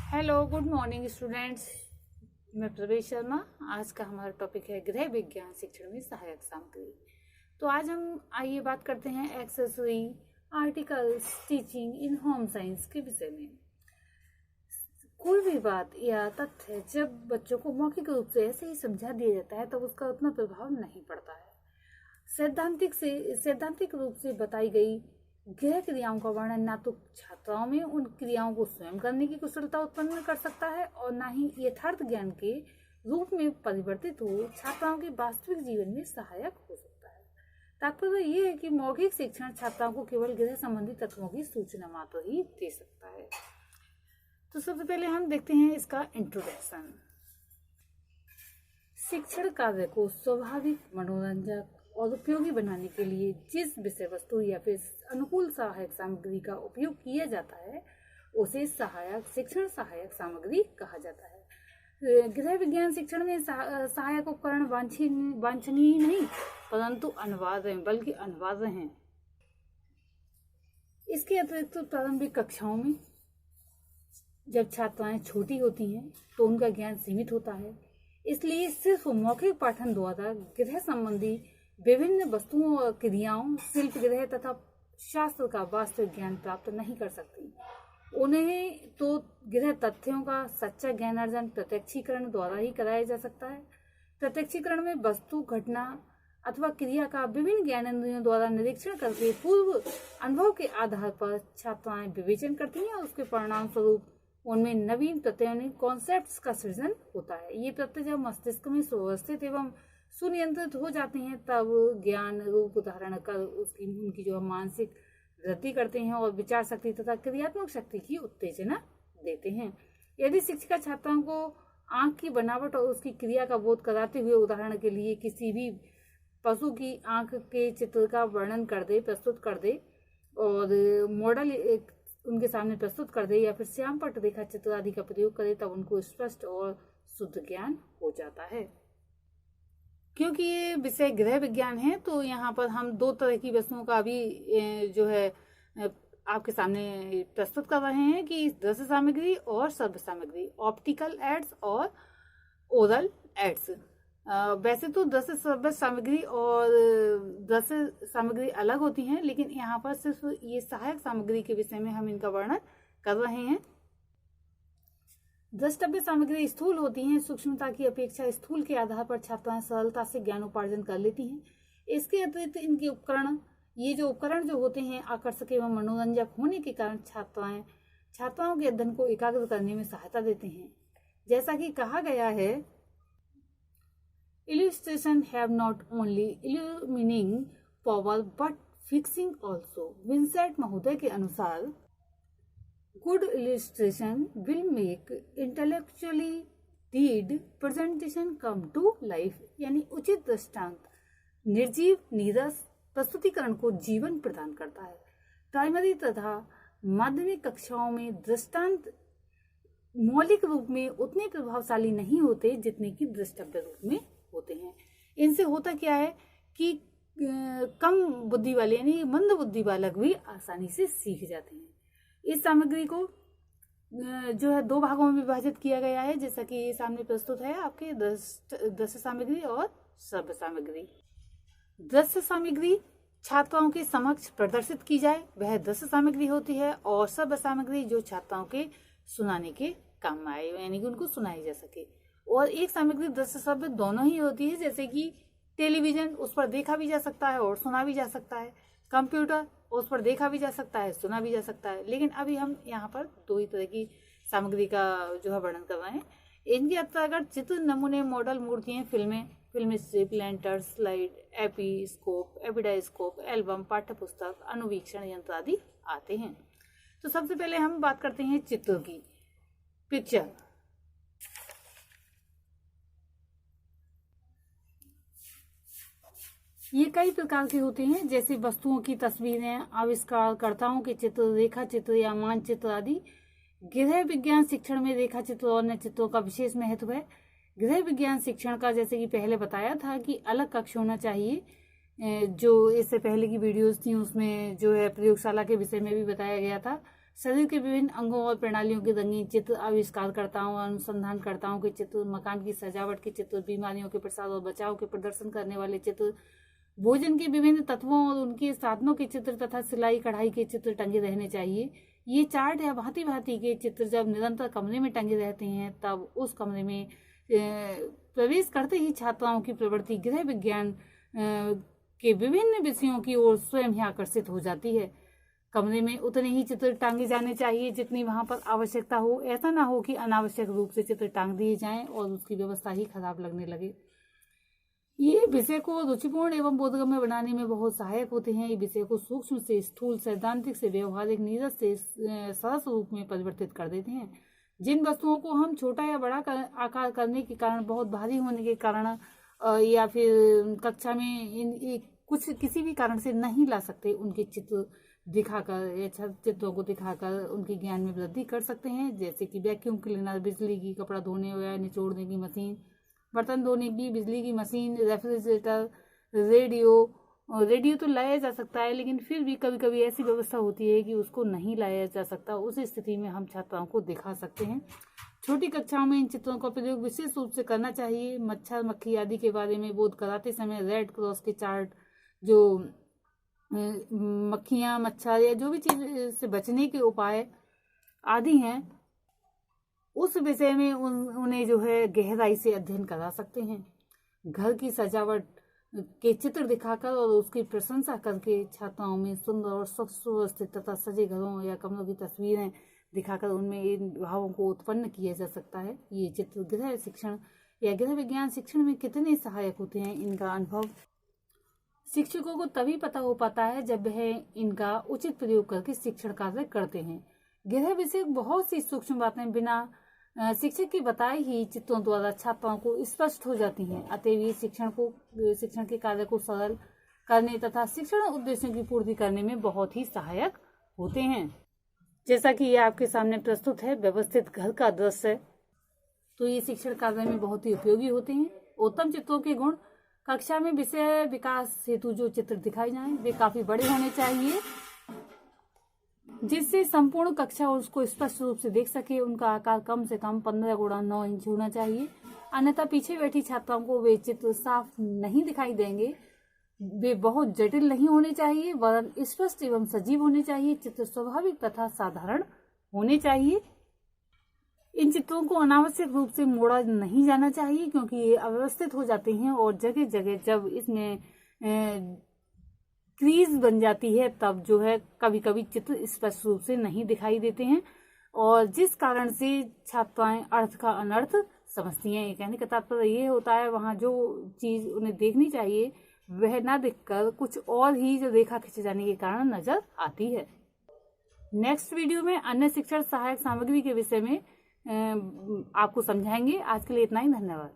Hello, good morning students. मैं प्रवेश शर्मा। आज का हमारा टॉपिक है गृह विज्ञान शिक्षण में सहायक सामग्री। तो आज हम आइए बात करते हैं accessory articles teaching in home science के विषय में। कोई भी बात या तथ्य जब बच्चों को मौखिक रूप से ऐसे ही समझा दिया जाता है तब उसका उतना प्रभाव नहीं पड़ता है। सैद्धांतिक रूप से बताई गई गृह क्रियाओं का वर्णन ना तो छात्राओं में उन क्रियाओं को स्वयं करने की कुशलता उत्पन्न कर सकता है और ना ही यथार्थ ज्ञान के रूप में परिवर्तित हो छात्राओं के वास्तविक जीवन में सहायक हो सकता है। तात्पर्य यह है कि मौखिक शिक्षण छात्राओं को केवल गृह संबंधी तत्वों की सूचना मात्र ही दे सकता है। तो सबसे पहले हम देखते हैं इसका इंट्रोडक्शन। शिक्षण कार्य को स्वाभाविक, मनोरंजक और उपयोगी बनाने के लिए जिस विषय वस्तु या फिर अनुकूल सहायक सामग्री का उपयोग किया जाता है उसे शिक्षण सहायक सामग्री कहा जाता है। गृह विज्ञान शिक्षण में सहायक उपकरण वांछनीय नहीं परंतु अनिवार्य हैं, बल्कि अनिवार्य हैं। इसके अतिरिक्त प्रारंभिक कक्षाओं में जब छात्राएं छोटी होती हैं तो उनका ज्ञान सीमित होता है, इसलिए सिर्फ मौखिक पाठन द्वारा गृह संबंधी विभिन्न वस्तुओं और क्रियाओं, शिल्प गृह तथा शास्त्र का वास्तविक ज्ञान प्राप्त नहीं कर सकती। उन्हें तो गृह तथ्यों का सच्चा ज्ञानार्जन प्रत्यक्षीकरण द्वारा ही कराया जा सकता है। प्रत्यक्षीकरण में वस्तु, घटना अथवा क्रिया का विभिन्न ज्ञानेंद्रियों द्वारा निरीक्षण करके पूर्व अनुभव के आधार पर छात्राएं विवेचन करती हैं और उसके परिणाम स्वरूप उनमें नवीन प्रत्ययों कॉन्सेप्ट्स का सृजन होता है। ये प्रत्यय जब मस्तिष्क में सुव्यवस्थित एवं सुनियंत्रित हो जाते हैं तब ज्ञान रूप धारण कर उनकी जो मानसिक वृद्धि करते हैं और विचार शक्ति तथा क्रियात्मक शक्ति की उत्तेजना देते हैं। यदि शिक्षिका छात्राओं को आंख की बनावट और उसकी क्रिया का बोध कराते हुए उदाहरण के लिए किसी भी पशु की आंख के चित्र का वर्णन प्रस्तुत कर दे और मॉडल उनके सामने प्रस्तुत कर दे या फिर श्याम पट्ट रेखा चित्र आदि का प्रयोग करे तब उनको स्पष्ट और शुद्ध ज्ञान हो जाता है। क्योंकि ये विषय गृह विज्ञान है तो यहाँ पर हम दो तरह की वस्तुओं का भी जो है आपके सामने प्रस्तुत कर रहे हैं कि दृश्य सामग्री और श्रव्य सामग्री, ऑप्टिकल एड्स और ओरल एड्स। वैसे तो दृश्य श्रव्य सामग्री और दृश्य सामग्री अलग होती हैं, लेकिन यहाँ पर सिर्फ ये सहायक सामग्री के विषय में हम इनका वर्णन कर रहे हैं। द्रष्टव्य सामग्री स्थूल होती हैं, सूक्ष्मता की अपेक्षा स्थूल के आधार पर छात्राएं सरलता से ज्ञानोपार्जन कर लेती हैं। इसके अतिरिक्त इनके उपकरण जो होते हैं आकर्षक एवं मनोरंजक होने के कारण छात्राओं के अध्ययन को एकाग्र करने में सहायता देते हैं। जैसा कि कहा गया है, illustration have not only illumining power but fixing also. Vincent महोदय के अनुसार Good illustration will make intellectually read presentation come to life। यानी उचित दृष्टांत निर्जीव नीरस प्रस्तुतिकरण को जीवन प्रदान करता है। प्राइमरी तथा माध्यमिक कक्षाओं में दृष्टांत मौलिक रूप में उतने प्रभावशाली नहीं होते जितने कि दृष्टव्य रूप में होते हैं। इनसे होता क्या है कि कम बुद्धि वाले यानी मंद बुद्धि बालक भी आसानी से सीख जाते हैं। इस सामग्री को जो है दो भागों में विभाजित किया गया है, जैसा कि ये सामने प्रस्तुत है आपके दृश्य सामग्री और श्रव्य सामग्री। दृश्य सामग्री छात्राओं के समक्ष प्रदर्शित की जाए वह दृश्य सामग्री होती है और श्रव्य सामग्री जो छात्राओं के सुनाने के काम में आए यानी कि उनको सुनाई जा सके। और एक सामग्री दृश्य श्रव्य दोनों ही होती है, जैसे कि टेलीविजन, उस पर देखा भी जा सकता है और सुना भी जा सकता है। कंप्यूटर, उस पर देखा भी जा सकता है, सुना भी जा सकता है। लेकिन अभी हम यहाँ पर दो ही तरह की सामग्री का जो है वर्णन कर रहे हैं। इनके अंतर्गत चित्र, नमूने, मॉडल, मूर्तियां, film strip, lantern, slide, episcope, epidiascope, album, पाठ्यपुस्तक, अनुवीक्षण यंत्र आदि आते हैं। तो सबसे पहले हम बात करते हैं चित्र की। पिक्चर ये कई प्रकार के होते हैं, जैसे वस्तुओं की तस्वीरें, आविष्कारकर्ताओं के चित्र, रेखा चित्र या मानचित्र आदि। गृह विज्ञान शिक्षण में रेखा चित्र और अन्य चित्रों का विशेष महत्व है। गृह विज्ञान शिक्षण का जैसे कि पहले बताया था कि अलग कक्ष होना चाहिए, जो इससे पहले की वीडियोस थी उसमें जो है प्रयोगशाला के विषय में भी बताया गया था। शरीर के विभिन्न अंगों और प्रणालियों के रंगीन चित्र, आविष्कारकर्ताओं और अनुसंधानकर्ताओं के चित्र, मकान की सजावट के चित्र, बीमारियों के प्रसार और बचाव के प्रदर्शन करने वाले चित्र, भोजन के विभिन्न तत्वों और उनके साधनों के चित्र तथा सिलाई कढ़ाई के चित्र टंगे रहने चाहिए। ये चार्ट या भांति भांति के चित्र जब निरंतर कमरे में टंगे रहते हैं तब उस कमरे में प्रवेश करते ही छात्राओं की प्रवृत्ति गृह विज्ञान के विभिन्न विषयों की ओर स्वयं ही आकर्षित हो जाती है। कमरे में उतने ही चित्र टांगे जाने चाहिए जितनी वहां पर आवश्यकता हो। ऐसा ना हो कि अनावश्यक रूप से चित्र टांग दिए जाएं और उसकी व्यवस्था ही खराब लगने लगे। ये विषय को रुचिपूर्ण एवं बोधगम्य बनाने में बहुत सहायक होते हैं। ये विषय को सूक्ष्म से स्थूल, सैद्धांतिक से व्यवहारिक, नीरस से सरस रूप में परिवर्तित कर देते हैं। जिन वस्तुओं को हम छोटा या बड़ा आकार करने के कारण, बहुत भारी होने के कारण या फिर कक्षा में कुछ किसी भी कारण से नहीं ला सकते, उनके चित्र दिखाकर या चित्रों को दिखाकर उनके ज्ञान में वृद्धि कर सकते हैं। जैसे कि वैक्यूम क्लीनर, बिजली की कपड़ा धोने या निचोड़ने की मशीन, बर्तन धोने की बिजली की मशीन, रेफ्रिजरेटर, रेडियो तो लाया जा सकता है, लेकिन फिर भी कभी कभी ऐसी व्यवस्था होती है कि उसको नहीं लाया जा सकता। उस स्थिति में हम छात्राओं को दिखा सकते हैं। छोटी कक्षाओं में इन चित्रों का प्रयोग विशेष रूप से करना चाहिए। मच्छर, मक्खी आदि के बारे में बोध कराते समय रेड क्रॉस के चार्ट, जो मक्खियां, मच्छर या जो भी चीज से बचने के उपाय आदि हैं, उस विषय में उन्हें जो है गहराई से अध्ययन करा सकते हैं। घर की सजावट के चित्र दिखाकर और उसकी प्रशंसा करके छात्राओं में सुंदर और सुव्यवस्थित तथा सजे घरों या कमरों की तस्वीरें दिखाकर उनमें इन भावों को उत्पन्न किया जा सकता है। ये चित्र गृह शिक्षण या गृह विज्ञान शिक्षण में कितने सहायक होते हैं, इनका अनुभव शिक्षकों को तभी पता हो पाता है जब वह इनका उचित प्रयोग करके शिक्षण कार्य करते हैं। गृह विषय बहुत सी सूक्ष्म बातें बिना शिक्षक की बताए ही चित्रों द्वारा छात्राओं को स्पष्ट हो जाती हैं। अतएव ये शिक्षण के कार्य को सरल करने तथा शिक्षण उद्देश्यों की पूर्ति करने में बहुत ही सहायक होते हैं। जैसा कि ये आपके सामने प्रस्तुत है व्यवस्थित घर का दृश्य, तो ये शिक्षण कार्य में बहुत ही उपयोगी होते हैं। उत्तम चित्रों के गुण: कक्षा में विषय विकास हेतु जो चित्र दिखाए जाएं वे काफी बड़े होने चाहिए जिससे संपूर्ण कक्षा उसको स्पष्ट रूप से देख सके। उनका आकार कम से कम 15x9 इंच होना चाहिए, अन्यथा पीछे बैठी छात्राओं को वे चित्र साफ नहीं दिखाई देंगे। वे बहुत जटिल नहीं होने चाहिए वरन स्पष्ट एवं सजीव होने चाहिए। चित्र स्वाभाविक तथा साधारण होने चाहिए। इन चित्रों को अनावश्यक रूप से मोड़ा नहीं जाना चाहिए क्योंकि ये अव्यवस्थित हो जाते हैं और जगह जगह जब इसमें क्रीज बन जाती है तब जो है कभी कभी चित्र स्पष्ट रूप से नहीं दिखाई देते हैं और जिस कारण से छात्राएं अर्थ का अनर्थ समझती हैं। कहने का तात्पर्य ये होता है वहां जो चीज उन्हें देखनी चाहिए वह ना दिखकर कुछ और ही जो रेखा खींचे जाने के कारण नजर आती है। नेक्स्ट वीडियो में अन्य शिक्षण सहायक सामग्री के विषय में आपको समझाएंगे। आज के लिए इतना ही, धन्यवाद।